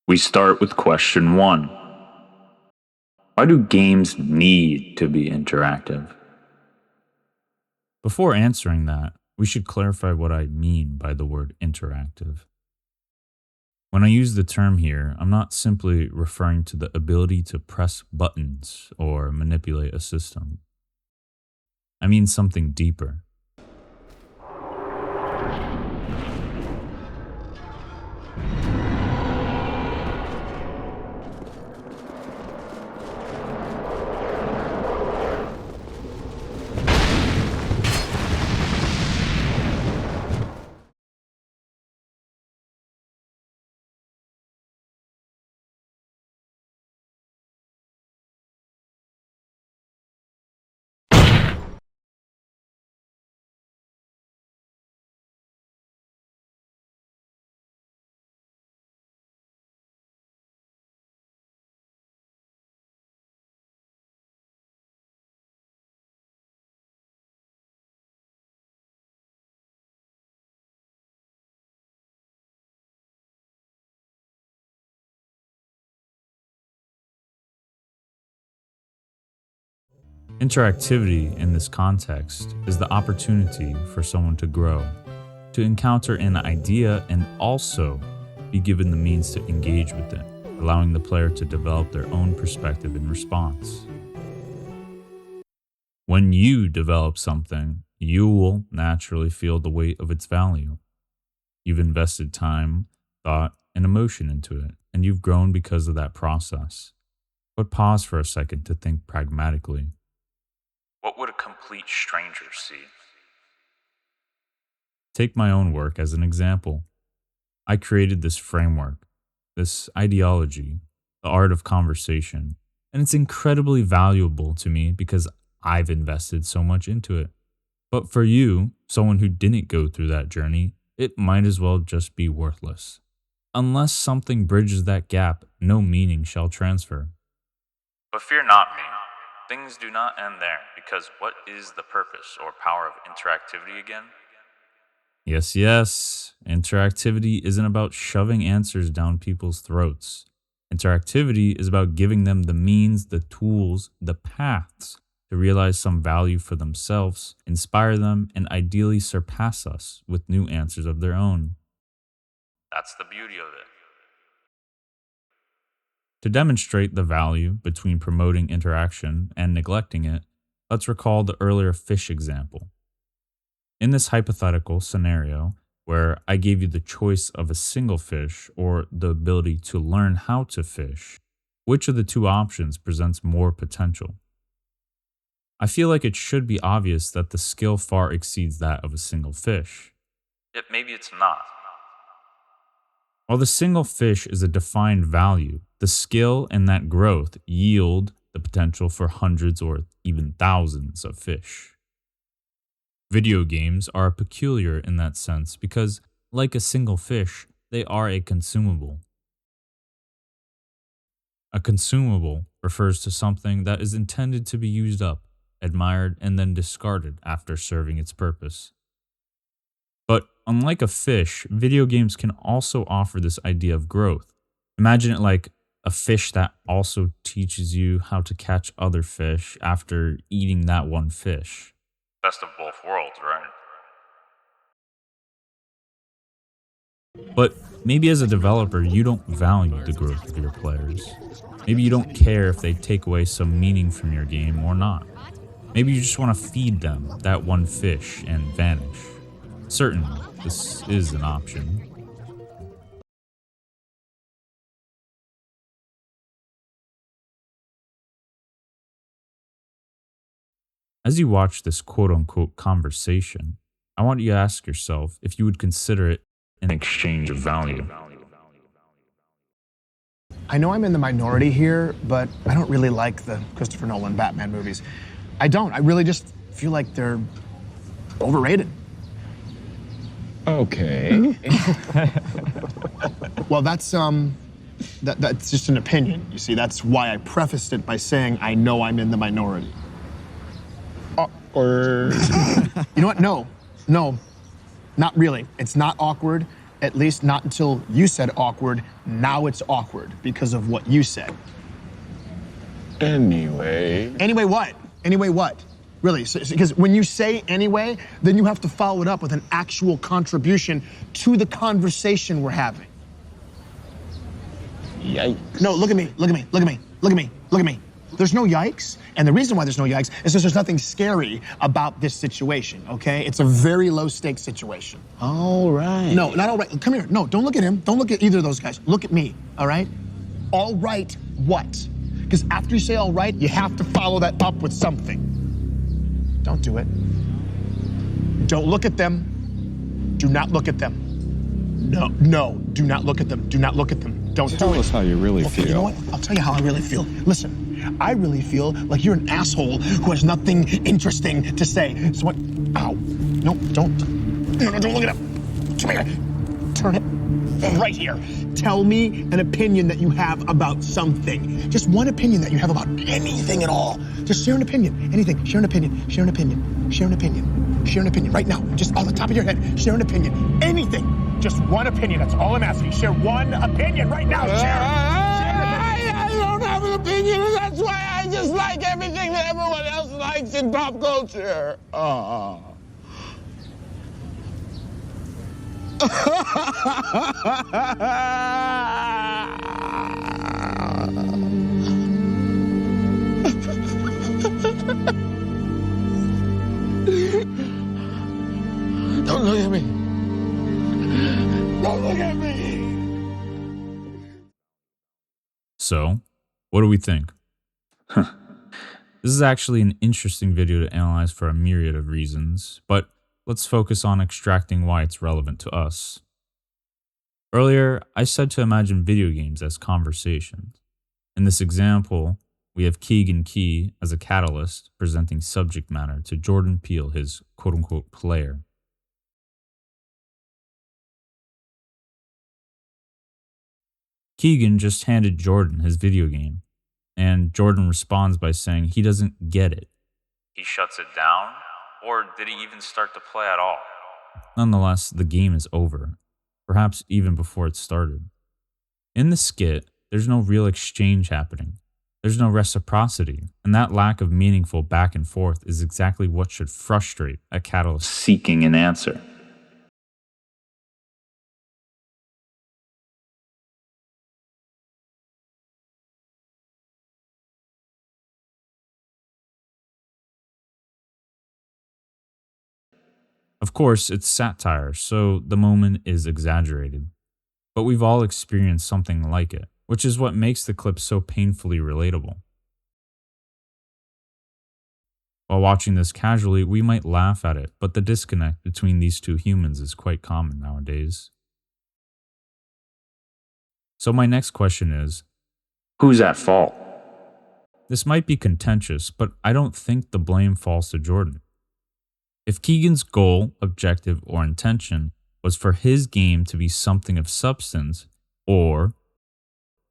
We start with question 1. Why do games need to be interactive? Before answering that, we should clarify what I mean by the word interactive. When I use the term here, I'm not simply referring to the ability to press buttons or manipulate a system. I mean something deeper. Interactivity in this context is the opportunity for someone to grow, to encounter an idea and also be given the means to engage with it, allowing the player to develop their own perspective in response. When you develop something, you will naturally feel the weight of its value. You've invested time, thought, and emotion into it, and you've grown because of that process. But pause for a second to think pragmatically. What would a complete stranger see? Take my own work as an example. I created this framework, this ideology, the art of conversation, and it's incredibly valuable to me because I've invested so much into it. But for you, someone who didn't go through that journey, it might as well just be worthless. Unless something bridges that gap, no meaning shall transfer. But fear not me. Things do not end there, because what is the purpose or power of interactivity again? Yes. Interactivity isn't about shoving answers down people's throats. Interactivity is about giving them the means, the tools, the paths to realize some value for themselves, inspire them, and ideally surpass us with new answers of their own. That's the beauty of it. To demonstrate the value between promoting interaction and neglecting it, let's recall the earlier fish example. In this hypothetical scenario, where I gave you the choice of a single fish or the ability to learn how to fish, which of the two options presents more potential? I feel like it should be obvious that the skill far exceeds that of a single fish. Yet maybe it's not. While the single fish is a defined value, the skill and that growth yield the potential for hundreds or even thousands of fish. Video games are peculiar in that sense because, like a single fish, they are a consumable. A consumable refers to something that is intended to be used up, admired, and then discarded after serving its purpose. But unlike a fish, video games can also offer this idea of growth. Imagine it like a fish that also teaches you how to catch other fish after eating that one fish. Best of both worlds, right? But maybe as a developer, you don't value the growth of your players. Maybe you don't care if they take away some meaning from your game or not. Maybe you just want to feed them that one fish and vanish. Certainly, this is an option. As you watch this quote-unquote conversation, I want you to ask yourself if you would consider it an exchange of value. I know I'm in the minority here, but I don't really like the Christopher Nolan Batman movies. I don't. I really just feel like they're overrated. Okay. Well, that's just an opinion. You see, that's why I prefaced it by saying I know I'm in the minority. Or You know what? No, not really. It's not awkward. At least not until you said awkward. Now it's awkward because of what you said. Anyway. Anyway what? Anyway what? Really, because when you say anyway, then you have to follow it up with an actual contribution to the conversation we're having. Yikes. No, look at me, look at me, look at me, look at me, look at me. There's no yikes, and the reason why there's no yikes is because there's nothing scary about this situation, okay? It's a very low stakes situation. All right. No, not all right. Come here. No, don't look at him. Don't look at either of those guys. Look at me, all right? All right what? Because after you say all right, you have to follow that up with something. Don't do it. Don't look at them. Do not look at them. No, do not look at them. Do not look at them. Don't do it. Tell us how you really Okay, feel. you know what? I'll tell you how I really feel. Listen, I really feel like you're an asshole who has nothing interesting to say. So what? Ow. No, don't. No, don't look at him. Come here. Turn it right here. Tell me an opinion that you have about something. Just one opinion that you have about anything at all. Just share an opinion. Anything. Share an opinion. Share an opinion. Share an opinion. Share an opinion. Right now. Just on the top of your head. Share an opinion. Anything. Just one opinion. That's all I'm asking. Share one opinion right now. Share. I don't have an opinion, and that's why I just like everything that everyone else likes in pop culture. Don't look at me. Don't look at me. So, what do we think? This is actually an interesting video to analyze for a myriad of reasons, but let's focus on extracting why it's relevant to us. Earlier, I said to imagine video games as conversations. In this example, we have Keegan Key as a catalyst presenting subject matter to Jordan Peele, his quote-unquote player. Keegan just handed Jordan his video game, and Jordan responds by saying he doesn't get it. He shuts it down, or did he even start to play at all? Nonetheless, the game is over, perhaps even before it started. In the skit, there's no real exchange happening. There's no reciprocity, and that lack of meaningful back and forth is exactly what should frustrate a catalyst Seeking an answer. Of course, it's satire, so the moment is exaggerated. But we've all experienced something like it, which is what makes the clip so painfully relatable. While watching this casually, we might laugh at it, but the disconnect between these two humans is quite common nowadays. So my next question is, Who's at fault? this might be contentious, but I don't think the blame falls to Jordan. If Keegan's goal, objective, or intention was for his game to be something of substance, or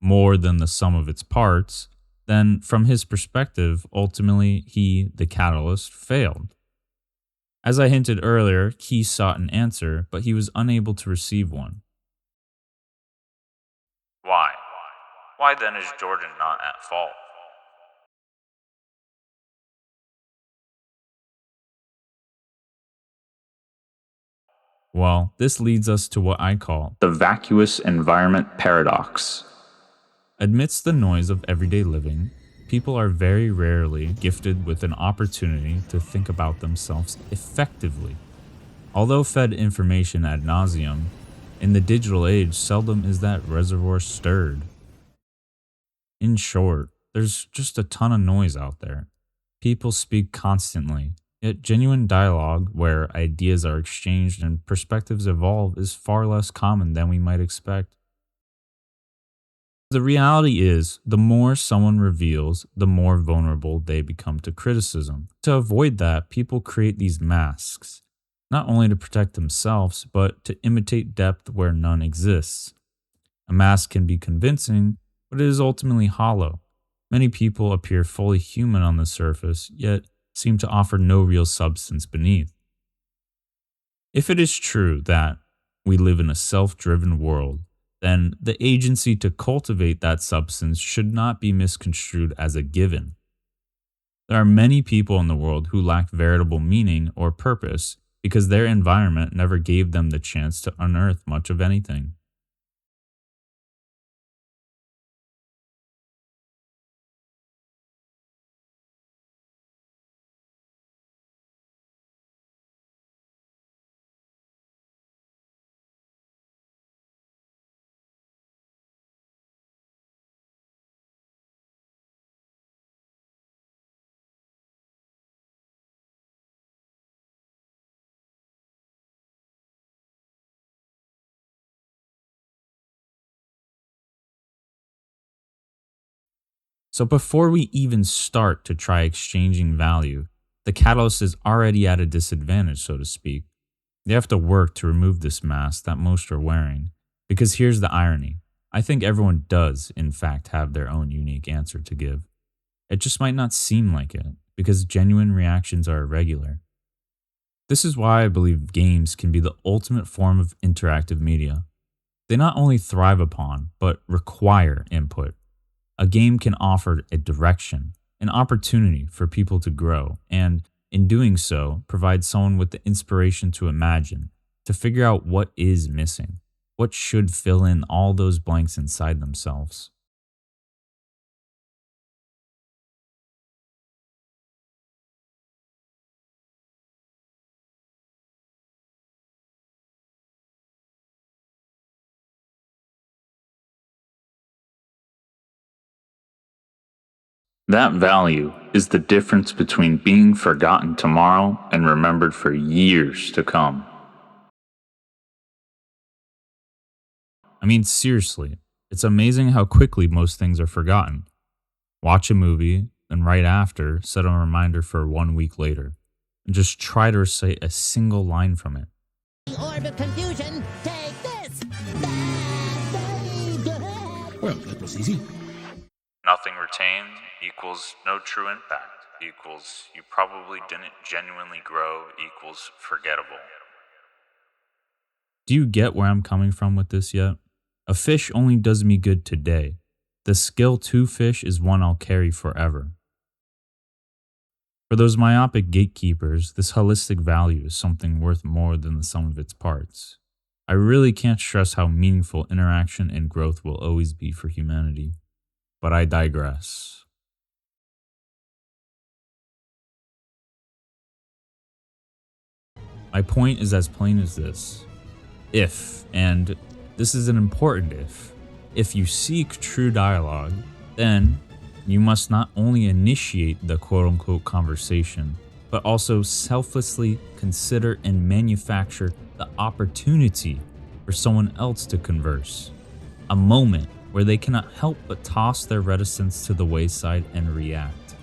more than the sum of its parts, then from his perspective, ultimately he, the catalyst, failed. As I hinted earlier, Key sought an answer, but he was unable to receive one. Why? Why then is Jordan not at fault? Well, this leads us to what I call The vacuous environment paradox. amidst the noise of everyday living, people are very rarely gifted with an opportunity to think about themselves effectively. Although fed information ad nauseum, in the digital age seldom is that reservoir stirred. In short, there's just a ton of noise out there. People speak constantly, yet genuine dialogue where ideas are exchanged and perspectives evolve is far less common than we might expect. The reality is, the more someone reveals, the more vulnerable they become to criticism. To avoid that, people create these masks, not only to protect themselves, but to imitate depth where none exists. A mask can be convincing, but it is ultimately hollow. Many people appear fully human on the surface, yet seem to offer no real substance beneath. If it is true that we live in a self-driven world, then the agency to cultivate that substance should not be misconstrued as a given. There are many people in the world who lack veritable meaning or purpose because their environment never gave them the chance to unearth much of anything. So before we even start to try exchanging value, the catalyst is already at a disadvantage, so to speak. They have to work to remove this mask that most are wearing. Because here's the irony. I think everyone does, in fact, have their own unique answer to give. It just might not seem like it, because genuine reactions are irregular. This is why I believe games can be the ultimate form of interactive media. They not only thrive upon, but require input. A game can offer a direction, an opportunity for people to grow, and in doing so, provide someone with the inspiration to imagine, to figure out what is missing, what should fill in all those blanks inside themselves. That value is the difference between being forgotten tomorrow and remembered for years to come. I mean, seriously, it's amazing how quickly most things are forgotten. Watch a movie, and right after, set a reminder for 1 week later, and just try to recite a single line from it. The orb of confusion, take this! Well, that was easy. Nothing retained equals no true impact equals you probably didn't genuinely grow equals forgettable. Do you get where I'm coming from with this yet? A fish only does me good today. The skill to fish is one I'll carry forever. For those myopic gatekeepers, this holistic value is something worth more than the sum of its parts. I really can't stress how meaningful interaction and growth will always be for humanity. But I digress. My point is as plain as this. If, and this is an important if you seek true dialogue, then you must not only initiate the quote-unquote conversation, but also selflessly consider and manufacture the opportunity for someone else to converse. A moment where they cannot help but toss their reticence to the wayside and react.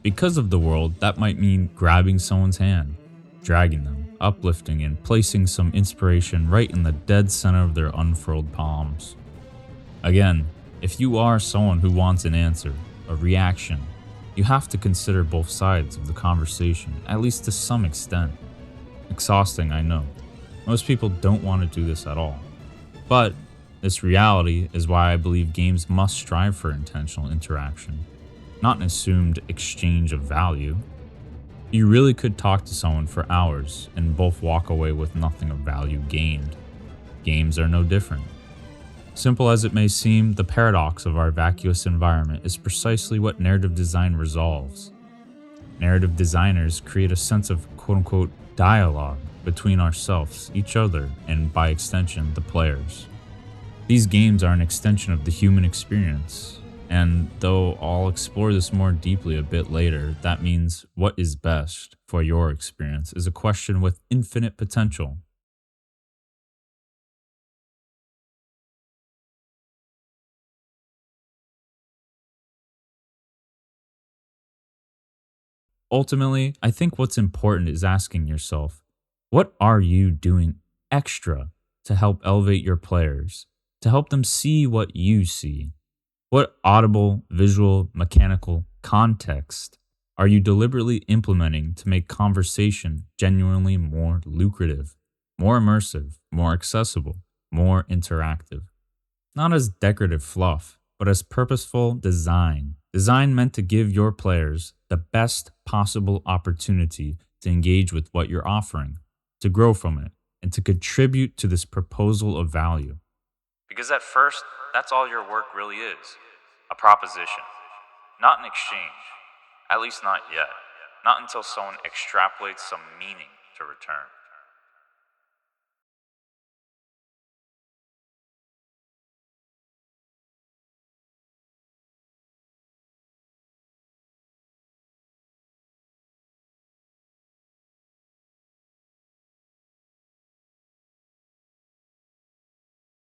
Because of the world, that might mean grabbing someone's hand, dragging them, uplifting and placing some inspiration right in the dead center of their unfurled palms. Again, if you are someone who wants an answer, a reaction, you have to consider both sides of the conversation, at least to some extent. Exhausting, I know. Most people don't want to do this at all. But this reality is why I believe games must strive for intentional interaction, not an assumed exchange of value. You really could talk to someone for hours and both walk away with nothing of value gained. Games are no different. Simple as it may seem, the paradox of our vacuous environment is precisely what narrative design resolves. Narrative designers create a sense of quote-unquote dialogue between ourselves, each other, and by extension, the players. These games are an extension of the human experience, and though I'll explore this more deeply a bit later, that means what is best for your experience is a question with infinite potential. Ultimately, I think what's important is asking yourself, what are you doing extra to help elevate your players, to help them see what you see? What audible, visual, mechanical context are you deliberately implementing to make conversation genuinely more lucrative? more immersive, more accessible, more interactive. Not as decorative fluff, but as purposeful design. Design meant to give your players the best possible opportunity to engage with what you're offering, to grow from it, and to contribute to this proposal of value. Because at first, that's all your work really is, a proposition, not an exchange. At least not yet. Not until someone extrapolates some meaning to return.